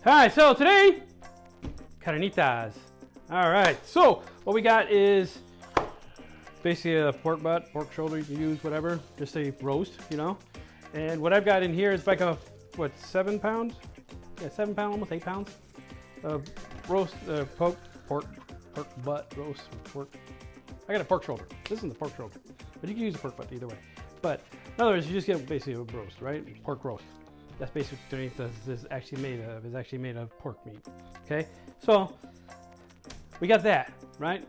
All right, so today, Carnitas. All right, so what we got is basically a pork butt, pork shoulder, you can use whatever, just a roast, you know. And what I've got in here is like a, what, 7 pounds? Yeah, 7 pounds, almost 8 pounds of roast, pork butt roast, pork. I got a pork shoulder. This isn't the pork shoulder, but you can use a pork butt either way. But in other words, you just get basically a roast, right? Pork roast. That's basically what this is actually made of. It's actually made of pork meat. Okay, so we got that, right?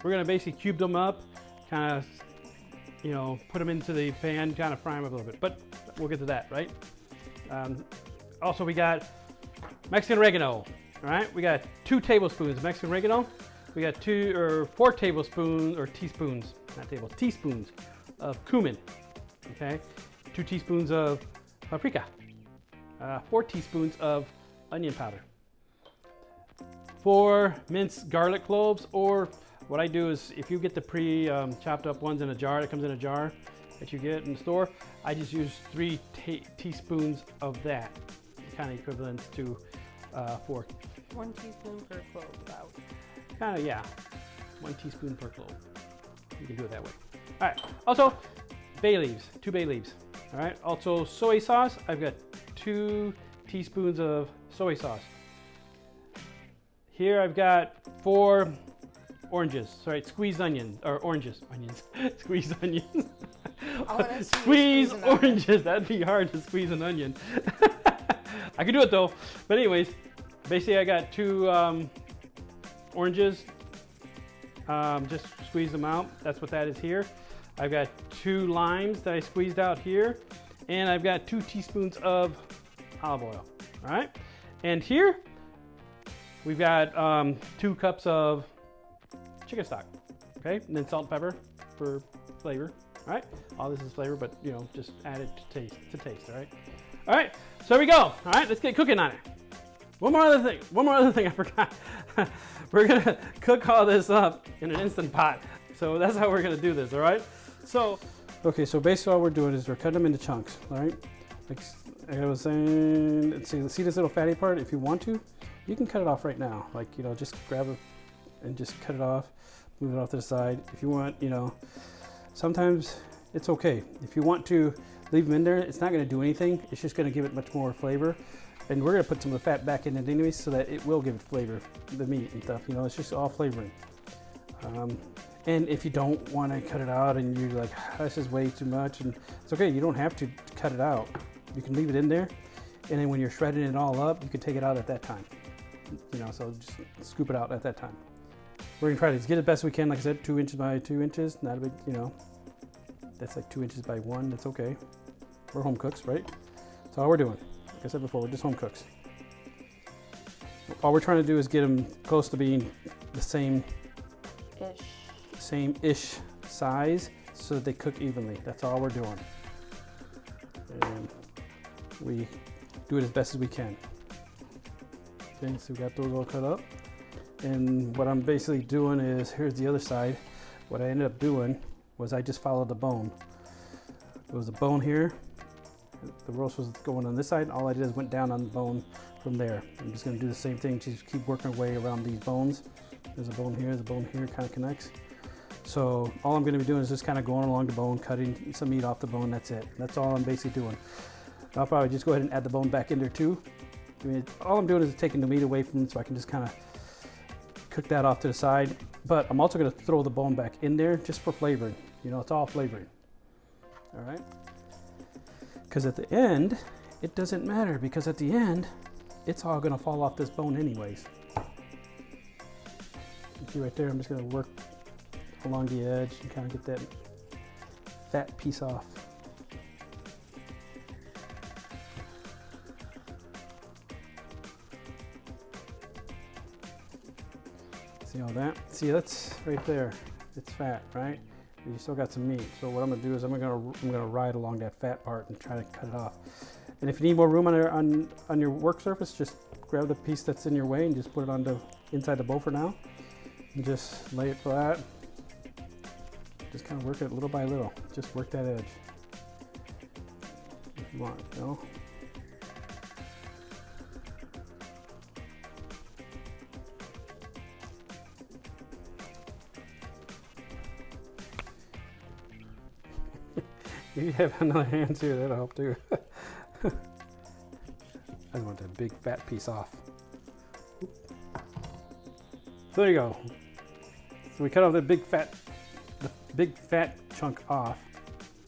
We're gonna basically cube them up, kind of, you know, put them into the pan, kind of fry them a little bit. But we'll get to that, right? Also, we got Mexican oregano. All right, we got 2 tablespoons of Mexican oregano. We got 2 or 4 tablespoons or teaspoons, not tablespoons, teaspoons of cumin. Okay, 2 teaspoons of paprika, 4 teaspoons of onion powder, 4 minced garlic cloves, or what I do is if you get the chopped up ones in a jar, that comes in a jar that you get in the store, I just use 3 teaspoons of that, kind of equivalent to 4. 1 teaspoon per clove, about. Kind of, yeah, 1 teaspoon per clove. You can do it that way. All right, also bay leaves, 2 bay leaves. All right, also soy sauce. I've got 2 teaspoons of soy sauce. Here I've got 4 oranges, sorry, squeezed onions, or oranges, squeezed onions. Squeeze oranges, that'd be hard to squeeze an onion. I can do it though, but anyways, basically I got 2 oranges, just squeeze them out. That's what that is here. I've got 2 limes that I squeezed out here, and I've got 2 teaspoons of olive oil. All right, and here we've got 2 cups of chicken stock. Okay, and then salt and pepper for flavor. All right, all this is flavor, but you know, just add it to taste. All right. All right, so there we go. All right, let's get cooking on it. One more other thing I forgot. We're gonna cook all this up in an Instant Pot. So that's how we're gonna do this, all right? So, okay, so basically all we're doing is we're cutting them into chunks, all right? Like I was saying, see this little fatty part? If you want to, you can cut it off right now. Like, you know, just grab it and just cut it off, move it off to the side. If you want, you know, sometimes it's okay. If you want to leave them in there, it's not gonna do anything. It's just gonna give it much more flavor. And we're gonna put some of the fat back in it anyways so that it will give it flavor, the meat and stuff, you know, it's just all flavoring. And if you don't want to cut it out and you're like, this is way too much, and it's okay, you don't have to cut it out. You can leave it in there, and then when you're shredding it all up, you can take it out at that time. You know, so just scoop it out at that time. We're gonna try to get it best we can, like I said, 2 inches by 2 inches, not a big, you know, that's like 2 inches by 1, that's okay. We're home cooks, right? That's all we're doing. Like I said before, we're just home cooks. All we're trying to do is get them close to being the same-ish size so that they cook evenly. That's all we're doing. And we do it as best as we can. Okay, so we got those all cut up. And what I'm basically doing is, here's the other side. What I ended up doing was I just followed the bone. There was a bone here. The roast was going on this side. All I did is went down on the bone from there. I'm just gonna do the same thing, just keep working our way around these bones. There's a bone here, kind of connects. So all I'm gonna be doing is just kind of going along the bone, cutting some meat off the bone, that's it. That's all I'm basically doing. I'll probably just go ahead and add the bone back in there too. I mean, all I'm doing is taking the meat away from it so I can just kind of cook that off to the side. But I'm also gonna throw the bone back in there just for flavoring. You know, it's all flavoring. All right? Because at the end, it doesn't matter, because at the end, it's all gonna fall off this bone anyways. You see right there, I'm just gonna work along the edge and kind of get that fat piece off. See all that? See, that's right there. It's fat, right? You still got some meat. So what I'm gonna do is I'm gonna ride along that fat part and try to cut it off. And if you need more room on your work surface, just grab the piece that's in your way and just put it on the inside the bowl for now. And just lay it flat. Just kind of work it little by little. Just work that edge. If you want, you know. If you have another hand too, that'll help too. I want that big fat piece off. So there you go. So we cut off the big fat chunk off.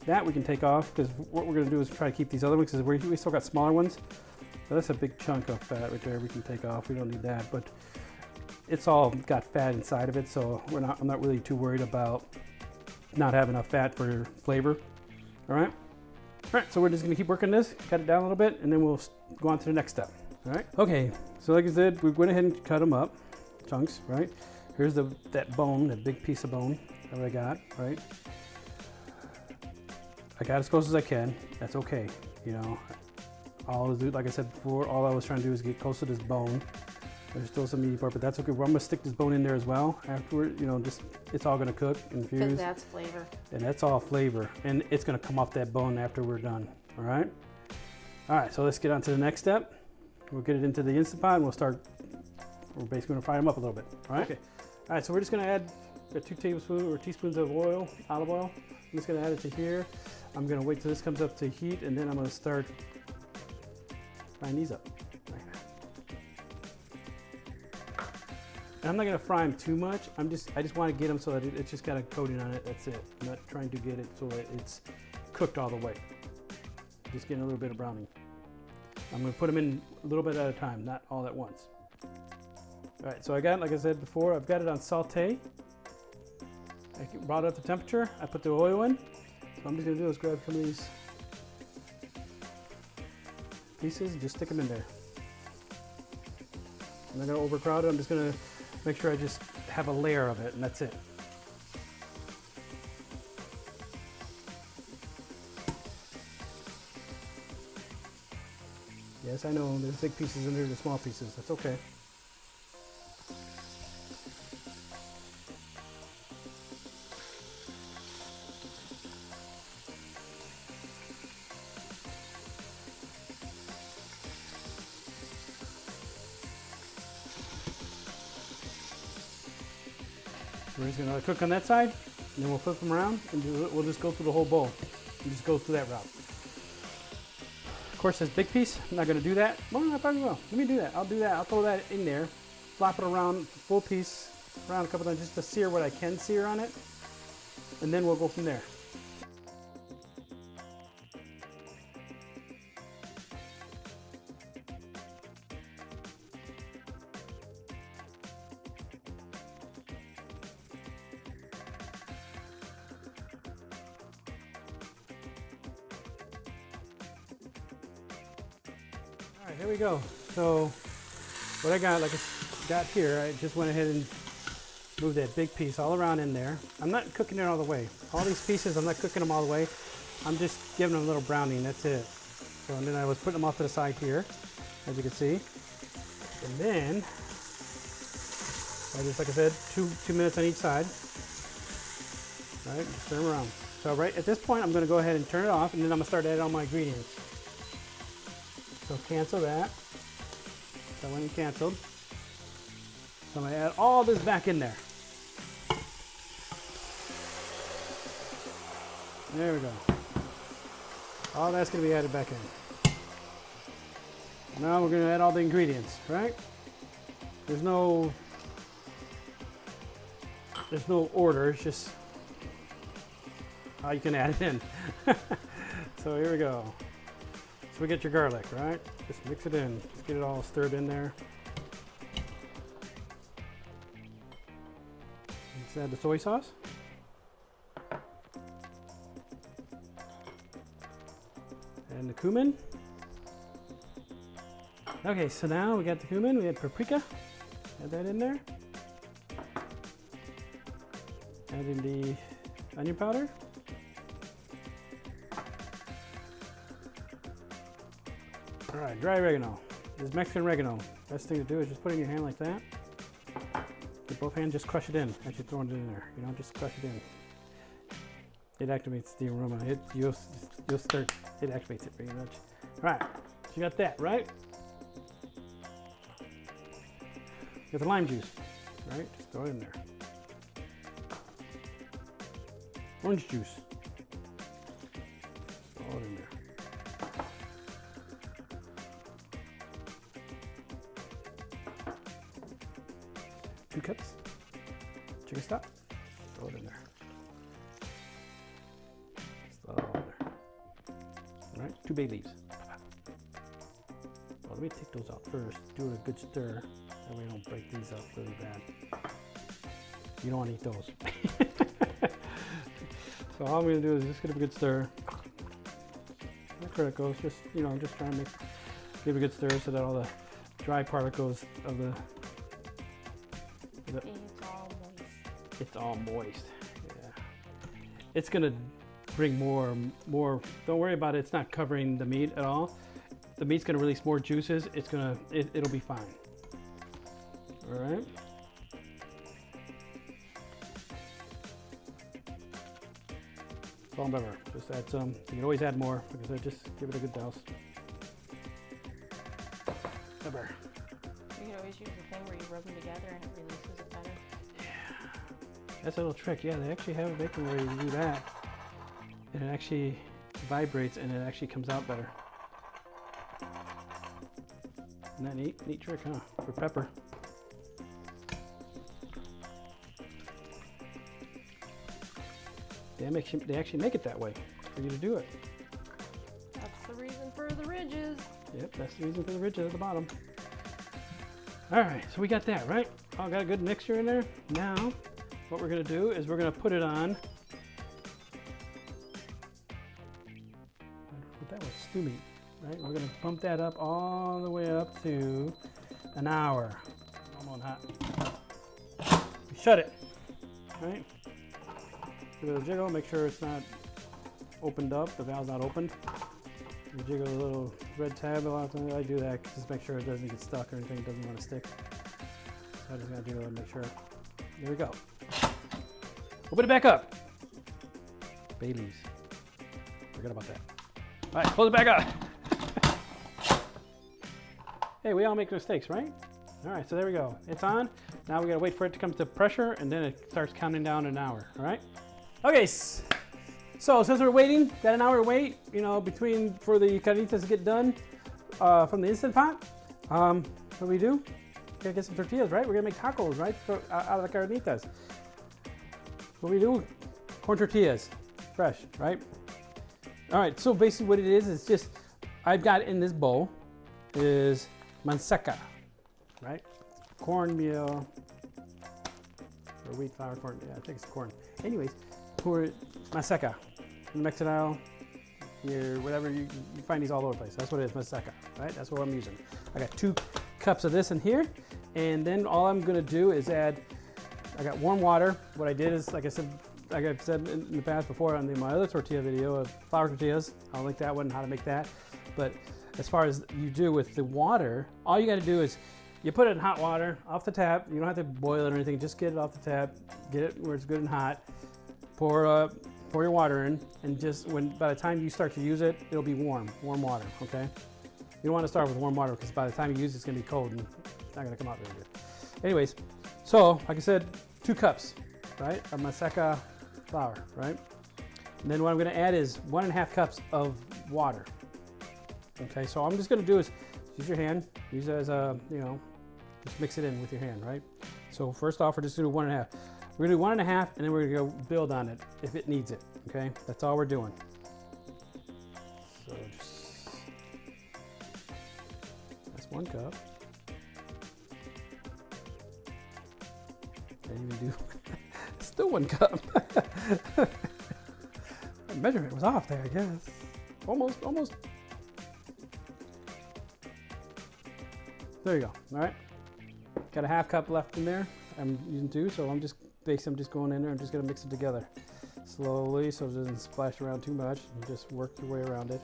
That we can take off because what we're going to do is try to keep these other ones because we still got smaller ones. So that's a big chunk of fat right there. We can take off. We don't need that, but it's all got fat inside of it, so I'm not really too worried about not having enough fat for flavor. All right. All right, so we're just gonna keep working this, cut it down a little bit, and then we'll go on to the next step. All right. Okay, so like I said, we went ahead and cut them up, chunks, right? Here's that bone, that big piece of bone that I got, right? I got as close as I can. That's okay, you know. Like I said before, all I was trying to do is get close to this bone. There's still some meaty part, but that's okay. I'm gonna stick this bone in there as well. Afterward, you know, it's all gonna cook and fuse. Because that's flavor. And that's all flavor, and it's gonna come off that bone after we're done. All right. All right. So let's get on to the next step. We'll get it into the Instant Pot, and we're basically gonna fry them up a little bit. All right. Okay. All right. So we're just gonna add 2 tablespoons or teaspoons of oil, olive oil. I'm just gonna add it to here. I'm gonna wait till this comes up to heat, and then I'm gonna start frying these up. And I'm not gonna fry them too much. I just want to get them so that it's just got a coating on it. That's it. I'm not trying to get it so that it's cooked all the way. Just getting a little bit of browning. I'm gonna put them in a little bit at a time, not all at once. All right, so like I said before, I've got it on saute. I brought up the temperature. I put the oil in. So I'm just gonna do is grab some of these pieces and just stick them in there. I'm not gonna overcrowd it. I'm just gonna make sure I just have a layer of it, and that's it. Yes, I know, there's big pieces and there's small pieces. That's okay. We're just gonna cook on that side, and then we'll flip them around, and we'll just go through the whole bowl, and just go through that route. Of course, this big piece, I'm not gonna do that. Well, I probably will. Let me do that. I'll do that. I'll throw that in there, flop it around, full piece, around a couple times, just to sear what I can sear on it, and then we'll go from there. All right, here we go. So what I got here, I just went ahead and moved that big piece all around in there. I'm not cooking it all the way. All these pieces, I'm not cooking them all the way. I'm just giving them a little browning, that's it. So, and then I was putting them off to the side here, as you can see. And then, I just, like I said, two minutes on each side. All right, just turn them around. So right at this point, I'm gonna go ahead and turn it off, and then I'm gonna start adding all my ingredients. So cancel that. That went and canceled. So I'm gonna add all this back in there. There we go. All that's gonna be added back in. Now we're gonna add all the ingredients, right? There's no order, it's just how you can add it in. So here we go. So we get your garlic, right? Just mix it in. Just get it all stirred in there. Let's add the soy sauce. And the cumin. Okay, so now we got the cumin, we had paprika. Add that in there. Add in the onion powder. All right, dry oregano. This is Mexican oregano. Best thing to do is just put it in your hand like that. With both hands, just crush it in as you're throwing it in there. You know, just crush it in. It activates the aroma. You'll start. It activates it pretty much. All right, so you got that, right? Get the lime juice, right? Just throw it in there. Orange juice. 2 cups chicken stock. Throw it in there. Just throw it all in there. All right, 2 bay leaves. Well, let me take those out first. Do a good stir. That way we don't break these up really bad. You don't want to eat those. So all I'm going to do is just give it a good stir. Look where it goes. Just, you know, just trying to give it a good stir so that all the dry particles of the it's all moist. Yeah. It's going to bring more. Don't worry about it. It's not covering the meat at all. The meat's going to release more juices. It'll be fine. All right. Salt and pepper. Just add some. You can always add more. Like I said, just give it a good douse. Pepper. You can always use the thing where you rub them together and it releases it better. Yeah. That's a little trick. Yeah, they actually have a baking where you do that. And it actually vibrates and it actually comes out better. Isn't that neat? Neat trick, huh? For pepper. They actually make it that way for you to do it. That's the reason for the ridges. Yep, that's the reason for the ridges at the bottom. All right, so we got that, right? All got a good mixture in there. Now, what we're gonna do is we're gonna put it on. That was stew meat, right? We're gonna pump that up all the way up to an hour. Almost hot. Shut it, right? Give it a jiggle, make sure it's not opened up, the valve's not opened. You jiggle the little red tab a lot of times. I do that just make sure it doesn't get stuck or anything, it doesn't want to stick. So I just gotta jiggle it and make sure. There we go. Open it back up. Bay leaves. Forget about that. All right, close it back up. Hey, we all make mistakes, right? All right, so there we go. It's on. Now we gotta wait for it to come to pressure and then it starts counting down an hour, all right? Okay, so since we're waiting, got an hour wait, you know, for the carnitas to get done from the Instant Pot. What do we do? Gotta get some tortillas, right? We're gonna make tacos, right, out of the carnitas. What do we do? Corn tortillas, fresh, right? All right, so basically what it is just, I've got in this bowl is manseca, right? Cornmeal, or wheat flour, corn, yeah, I think it's corn. Anyways, pour manseca, mexicano, whatever, you find these all over the place. That's what it is, manseca, right? That's what I'm using. I got 2 cups of this in here, and then all I'm gonna do is add, I got warm water. What I did is, like I've said in the past before on my other tortilla video of flour tortillas, I'll link that one, how to make that. But as far as you do with the water, all you gotta do is, you put it in hot water off the tap. You don't have to boil it or anything. Just get it off the tap. Get it where it's good and hot. Pour your water in, and just by the time you start to use it, it'll be warm water. Okay. You don't want to start with warm water because by the time you use it, it's gonna be cold and it's not gonna come out very good. Anyways, so like I said, 2 cups, right, of manseca flour, right. And then what I'm gonna add is 1.5 cups of water. Okay. So all I'm just gonna do is use your hand. Use it as a, you know. Just mix it in with your hand, right? So first off, we're just gonna do 1.5. We're gonna do 1.5, and then we're gonna go build on it if it needs it, okay? That's all we're doing. So that's 1 cup. I didn't even do, still 1 cup. The measurement was off there, I guess. Almost. There you go, all right? Got a 1/2 cup left in there. I'm using 2, so I'm just going in there. I'm just gonna mix it together slowly so it doesn't splash around too much. And just work your way around it.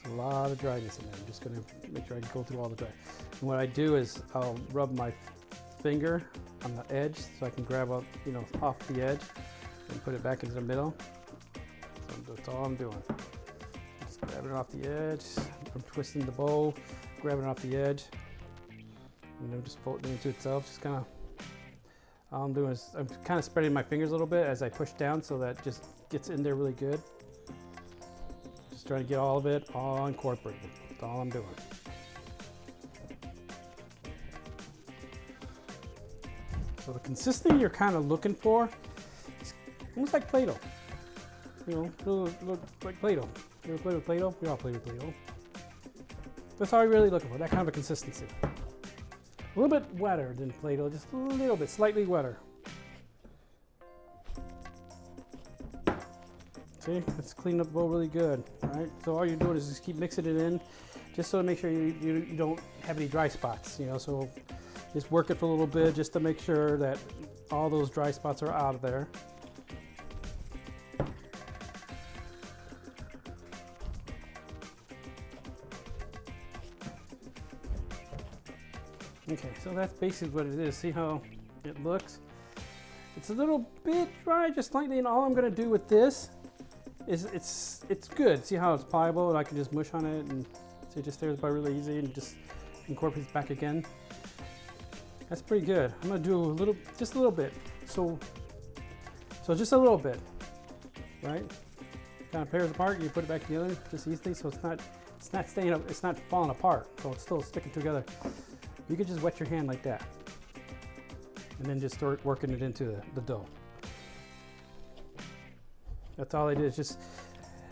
There's a lot of dryness in there. I'm just gonna make sure I can go through all the dry. And what I do is I'll rub my finger on the edge so I can grab up, you know, off the edge and put it back into the middle. So that's all I'm doing. Just grabbing it off the edge. I'm twisting the bowl. Grabbing it off the edge, and then just folding it into itself. Just kind of, all I'm doing is I'm kind of spreading my fingers a little bit as I push down so that just gets in there really good. Just trying to get all of it all incorporated. That's all I'm doing. So the consistency you're kind of looking for is almost like Play-Doh. You know, look like Play-Doh. You ever play with Play-Doh? We all play with Play-Doh. That's all you're really looking for, that kind of a consistency. A little bit wetter than Play-Doh, just a little bit, slightly wetter. See, let's clean up the bowl really good, right? So all you're doing is just keep mixing it in, just so to make sure you don't have any dry spots, you know, so just work it for a little bit just to make sure that all those dry spots are out of there. Okay, so that's basically what it is. See how it looks? It's a little bit dry, just slightly, and all I'm gonna do with this is it's good. See how it's pliable, and I can just mush on it, and see, it just tears apart really easy, and just incorporates back again. That's pretty good. I'm gonna do just a little bit. So just a little bit, right? Kind of pairs apart. You put it back together just easily, so it's not staying up, it's not falling apart, so it's still sticking together. You can just wet your hand like that, and then just start working it into the dough. That's all I did. Is just,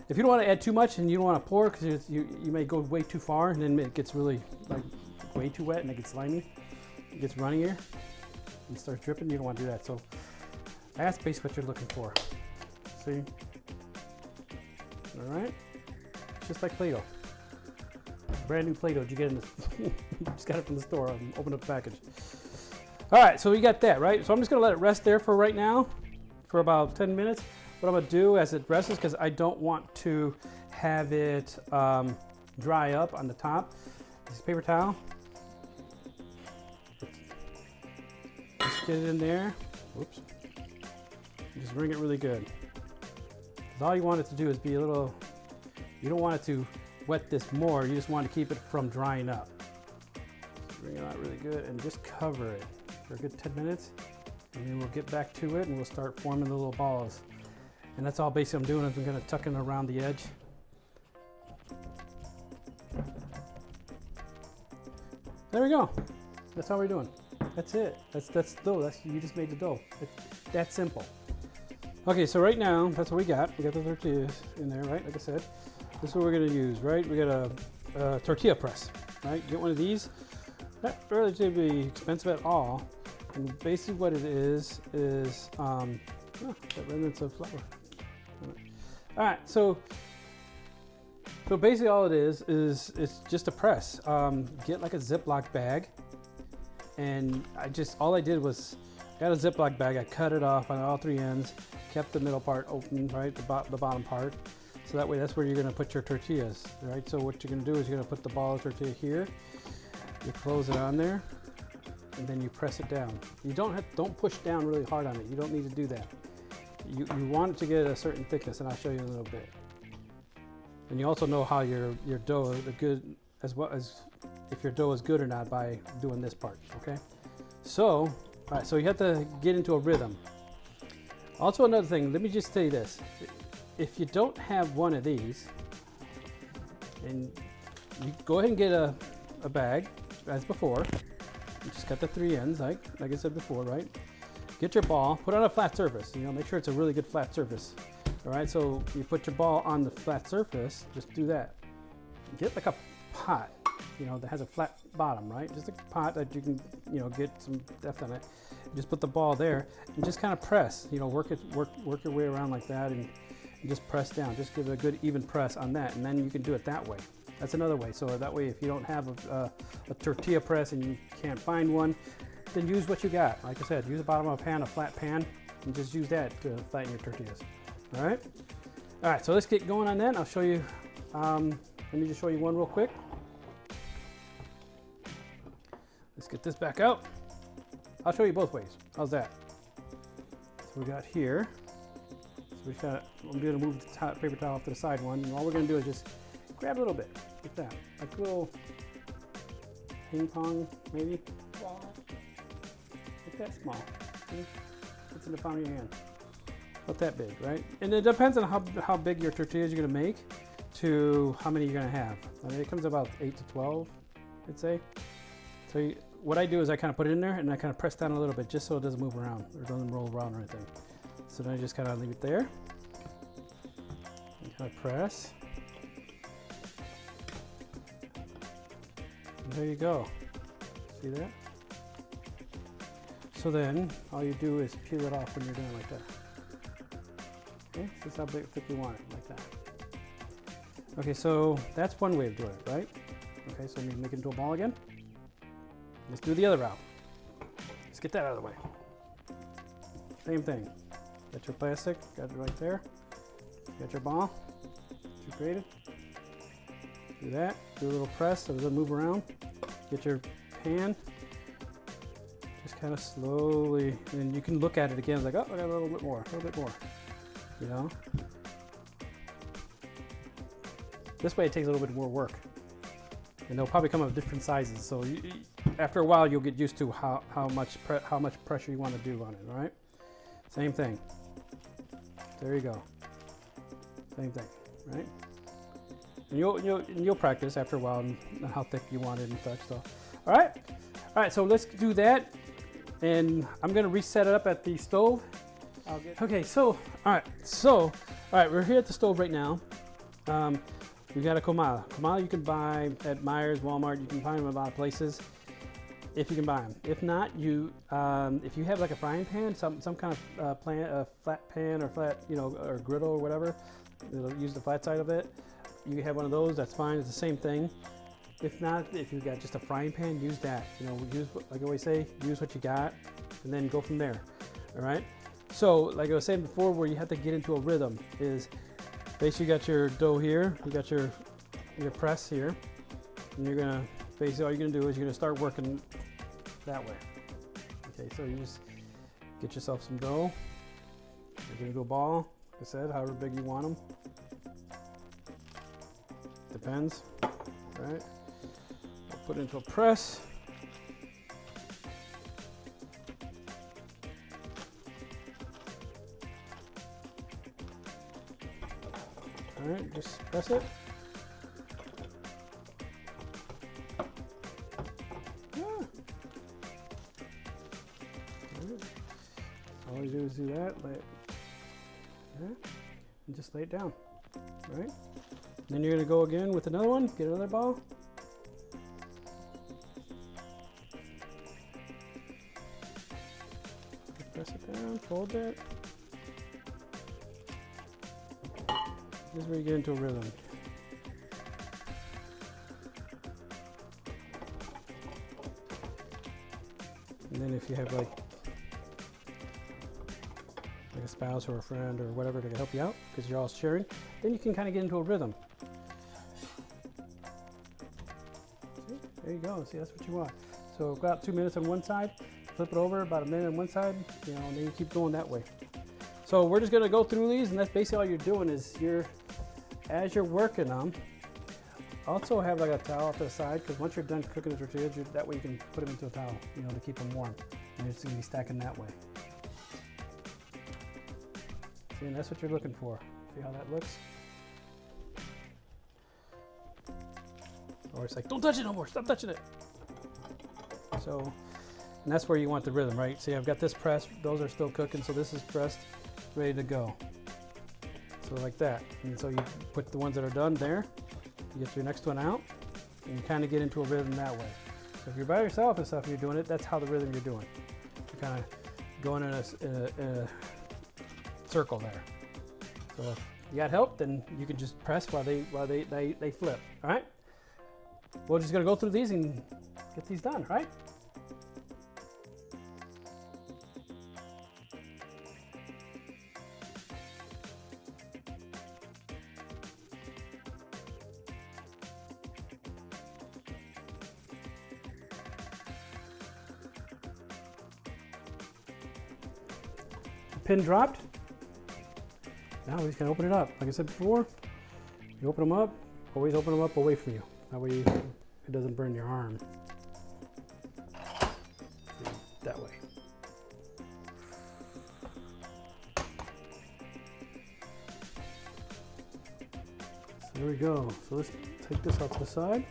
if you don't want to add too much and you don't want to pour, because you may go way too far, and then it gets really like way too wet and it gets slimy, it gets runnier, and starts dripping. You don't want to do that. So that's basically what you're looking for. See? All right, just like Play-Doh. Brand new Play-Doh. Did you get in this? Just got it from the store. Opened up the package. All right, so we got that, right? So I'm just gonna let it rest there for right now, for about 10 minutes. What I'm gonna do as it rests, because I don't want to have it dry up on the top. This paper towel. Just get it in there. Whoops. Just wring it really good. Because all you want it to do is be a little, you don't want it to wet this more, you just want to keep it from drying up. So wring it out really good and just cover it for a good 10 minutes. And then we'll get back to it and we'll start forming the little balls. And that's all basically I'm doing is I'm going to tuck it around the edge. There we go. That's all we're doing. That's it. That's dough. You just made the dough. It's that simple. Okay, so right now that's what we got. We got the tortillas in there, right? Like I said, this is what we're going to use, right? We got a tortilla press, right? Get one of these. Not relatively expensive at all. And basically what it is that remnants of flour. All right, so basically all it is it's just a press. Get like a Ziploc bag, and all I did was got a Ziploc bag. I cut it off on all three ends, kept the middle part open, right, the bottom part. So that way, that's where you're gonna put your tortillas, right? So what you're gonna do is you're gonna put the ball of tortilla here. You close it on there, and then you press it down. You don't push down really hard on it. You don't need to do that. You want it to get a certain thickness, and I'll show you in a little bit. And you also know how your dough is good, as well as if your dough is good or not by doing this part. Okay. So, all right. So you have to get into a rhythm. Also, another thing. Let me just tell you this. If you don't have one of these, and you go ahead and get a bag as before. You just got the three ends, like I said before, right? Get your ball, put it on a flat surface. You know, make sure it's a really good flat surface. All right, so you put your ball on the flat surface. Just do that. Get like a pot, you know, that has a flat bottom, right? Just a pot that you can, you know, get some depth on it. Just put the ball there and just kind of press. You know, work your way around like that, and just press down. Just give it a good even press on that, and then you can do it that way. That's another way. So that way, if you don't have a tortilla press and you can't find one, then use what you got. Like I said, use the bottom of a pan, a flat pan, and just use that to flatten your tortillas. All right. All right. So let's get going on that. I'll show you. Let me just show you one real quick. Let's get this back out. I'll show you both ways. How's that? So we got here. So I'm going to move the paper towel off to the side one, and all we're going to do is just grab a little bit, like that, like a little ping pong, maybe. Walnut. Like that small. See? It's in the palm of your hand. Not that big, right? And it depends on how big your tortillas you're going to make to how many you're going to have. I mean, it comes about 8 to 12, I'd say. So what I do is I kind of put it in there and I kind of press down a little bit just so it doesn't move around or doesn't roll around or anything. So then I just kind of leave it there and kind of press. And there you go. See that? So then all you do is peel it off when you're doing it like that. Okay, so that's how big, thick you want it, like that. Okay, so that's one way of doing it, right? Okay, so you make it into a ball again. Let's do the other route. Let's get that out of the way. Same thing. Got your plastic, got it right there. Got your ball that you created. Do that, do a little press so it doesn't move around. Get your pan. Just kind of slowly, and you can look at it again, like, oh, I got a little bit more, you know? This way it takes a little bit more work. And they'll probably come up with different sizes. So after a while, you'll get used to how much pressure you want to do on it, all right? Same thing. There you go. Same thing, right? And you'll practice after a while and how thick you want it and such. So, all right. So let's do that. And I'm gonna reset it up at the stove. Okay. So all right. We're here at the stove right now. We got a komala. Komala you can buy at Myers, Walmart. You can find them in a lot of places if you can buy them. If not, if you have like a frying pan, some kind of flat pan or flat, or griddle or whatever, use the flat side of it. You have one of those. That's fine. It's the same thing. If not, if you've got just a frying pan, use that. Use, like I always say, use what you got, and then go from there. All right. So, like I was saying before, where you have to get into a rhythm is. Basically, you got your dough here, you got your press here, and you're gonna, basically all you're gonna do is you're gonna start working that way. Okay, so you just get yourself some dough, you're gonna do a ball, like I said, however big you want them. Depends, right? We'll put it into a press. All right, just press it. All you do is do that, and just lay it down, right? Then you're gonna go again with another one, get another ball. Press it down, fold that. This is where you get into a rhythm. And then if you have like a spouse or a friend or whatever to help you out, because you're all sharing, then you can kind of get into a rhythm. See? There you go. See, that's what you want. So about 2 minutes on one side, flip it over, about a minute on one side, and then you keep going that way. So we're just gonna go through these, and that's basically all you're doing is as you're working them, also have like a towel off to the side, because once you're done cooking the tortillas, that way you can put them into a towel, to keep them warm. And you're just gonna be stacking that way. See, and that's what you're looking for. See how that looks? Or it's like, don't touch it no more, stop touching it. So, and that's where you want the rhythm, right? See, I've got this pressed, those are still cooking, so this is pressed, ready to go. So like that. And so you put the ones that are done there, you get your next one out, and you kind of get into a rhythm that way. So if you're by yourself and stuff and you're doing it, that's how the rhythm you're doing. You're kind of going in a circle there. So if you got help, then you can just press while they flip, all right? We're just gonna go through these and get these done, all right? Pin dropped. Now we just can open it up. Like I said before, you open them up, always open them up away from you. That way it doesn't burn your arm. See, that way. So there we go. So let's take this off to the side.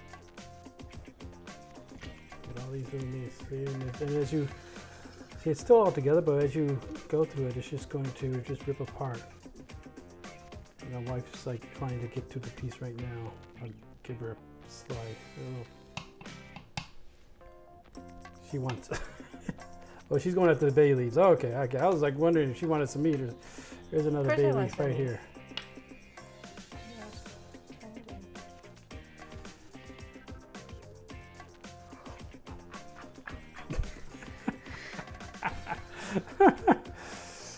Get all these little meats. And as you see, it's still all together, but as you go through it, it's just going to just rip apart. And my wife's like trying to get to the piece right now. I'll give her a slice. She wants. Oh, she's going after the bay leaves. Oh, okay. I was like wondering if she wanted some meat. There's another bay leaf right here.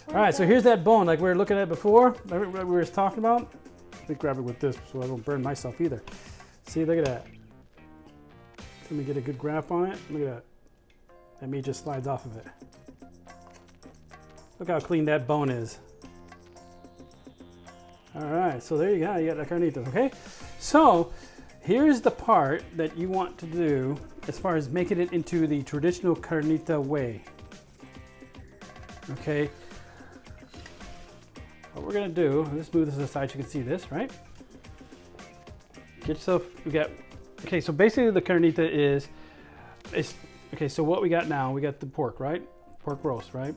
All right, so here's that bone like we were looking at before, like we were talking about. Let me grab it with this so I don't burn myself either. See, look at that. Let me get a good graph on it. Look at that. That meat just slides off of it. Look how clean that bone is. All right, so there you go. You got the carnitas, okay? So here's the part that you want to do as far as making it into the traditional carnita way. Okay. What we're gonna do, let's move this aside so you can see this, right? Get yourself, we got, okay, so basically the carnita is, okay, so what we got now, we got the pork, right? Pork roast, right?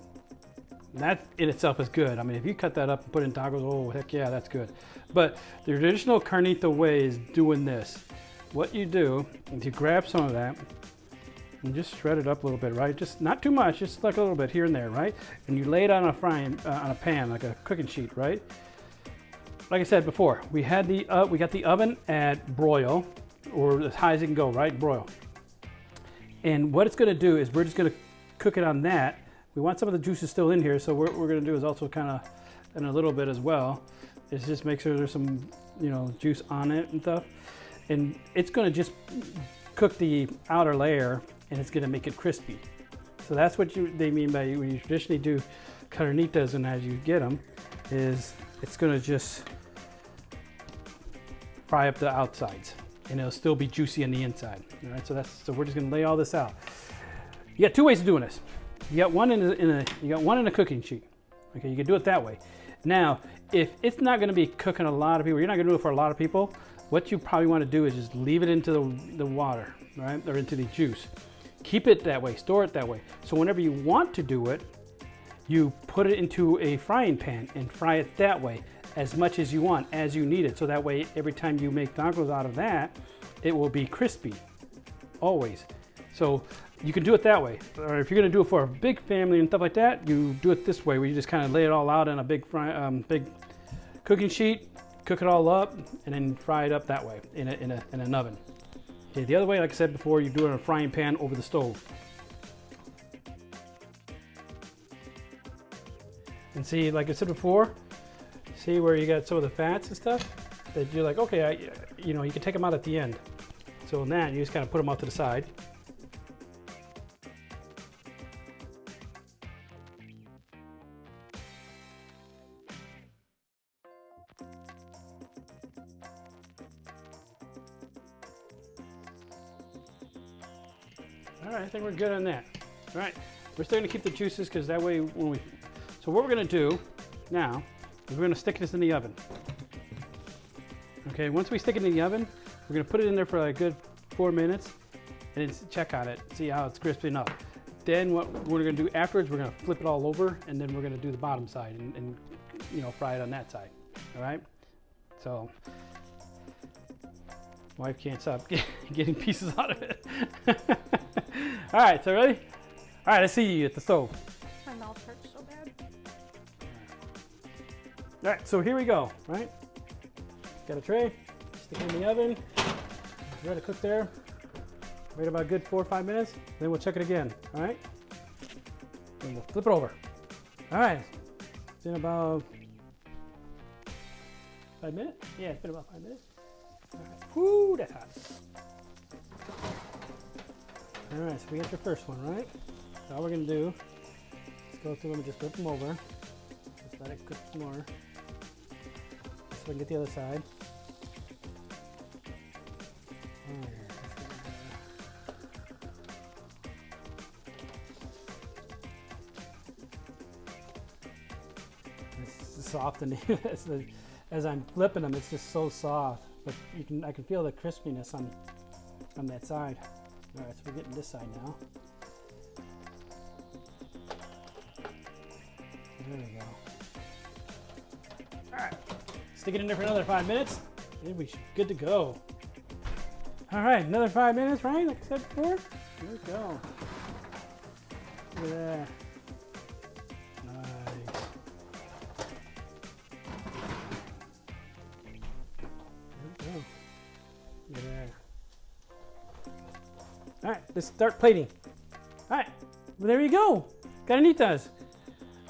And that in itself is good. I mean, if you cut that up and put it in tacos, oh, heck yeah, that's good. But the traditional carnita way is doing this. What you do is you grab some of that and just shred it up a little bit, right? Just not too much, just like a little bit here and there, right? And you lay it on a on a pan, like a cooking sheet, right? Like I said before, we got the oven at broil, or as high as it can go, right? Broil. And what it's gonna do is we're just gonna cook it on that. We want some of the juices still in here, so what we're gonna do is also kind of, and a little bit as well, is just make sure there's some, you know, juice on it and stuff. And it's gonna just cook the outer layer, and it's gonna make it crispy. So that's what they mean by when you traditionally do carnitas, and as you get them, is it's gonna just fry up the outsides, and it'll still be juicy on the inside. All right, so we're just gonna lay all this out. You got two ways of doing this. You got one in a cooking sheet. Okay, you can do it that way. Now, if it's not gonna be cooking a lot of people, you're not gonna do it for a lot of people, what you probably wanna do is just leave it into the water, right? Or into the juice. Keep it that way, store it that way. So whenever you want to do it, you put it into a frying pan and fry it that way as much as you want, as you need it. So that way, every time you make tacos out of that, it will be crispy, always. So you can do it that way. Or if you're gonna do it for a big family and stuff like that, you do it this way, where you just kind of lay it all out in a big cooking sheet, cook it all up, and then fry it up that way in an oven. Okay, the other way, like I said before, you do it in a frying pan over the stove. And see, like I said before, see where you got some of the fats and stuff that you're like, okay, you know, you can take them out at the end. So in that, you just kind of put them off to the side. All right, I think we're good on that. All right, we're still gonna keep the juices because that way when we, so what we're gonna do now is we're gonna stick this in the oven. Okay, once we stick it in the oven, we're gonna put it in there for like a good 4 minutes and then check on it, see how it's crispy enough. Then what we're gonna do afterwards, we're gonna flip it all over and then we're gonna do the bottom side and you know, fry it on that side, all right? So, wife can't stop getting pieces out of it. All right, so ready? All right, I see you at the stove. My mouth hurts so bad. All right, so here we go, right? Got a tray, stick it in the oven, ready to cook there. Wait about a good 4 or 5 minutes, then we'll check it again, all right? Then we'll flip it over. All right, it's been about 5 minutes? Yeah, it's been about 5 minutes. All right. Whoo, that's hot. All right, so we got your first one, right? So all we're gonna do is go through them and just flip them over. Just let it cook some more. So we can get the other side. It's soft and as I'm flipping them, it's just so soft. But I can feel the crispiness on that side. All right, so we're getting this side now. There we go. All right, stick it in there for another 5 minutes, and we should be good to go. All right, another 5 minutes, right? Like I said before. Here we go. Look at that. Nice. There we go. Look at that. All right, let's start plating. All right, well, there you go. Carnitas.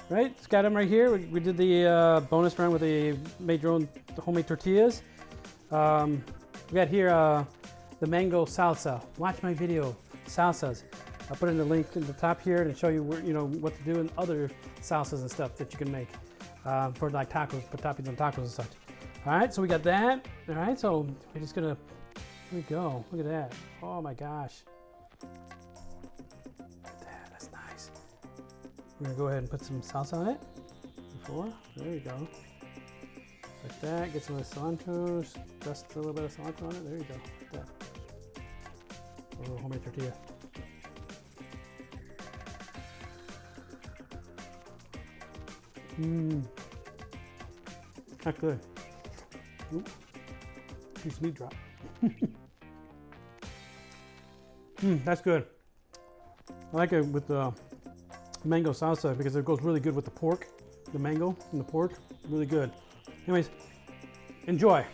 Right, it's got them right here. We did the bonus round with the made your own homemade tortillas. We got here the mango salsa. Watch my video, salsas. I'll put in the link in the top here and show you where, what to do in other salsas and stuff that you can make for like tacos, put toppings on tacos and such. All right, so we got that. All right, so we're just gonna, here we go. Look at that. Oh my gosh. That's nice. We're gonna go ahead and put some salsa on it. There you go. Like that. Get some of the cilantro. Just a little bit of cilantro on it. There you go. Like that. A little homemade tortilla. Mmm. That's good. Oop. Piece of meat drop. That's good. I like it with the mango salsa because it goes really good with the pork, the mango and the pork. Really good. Anyways, enjoy.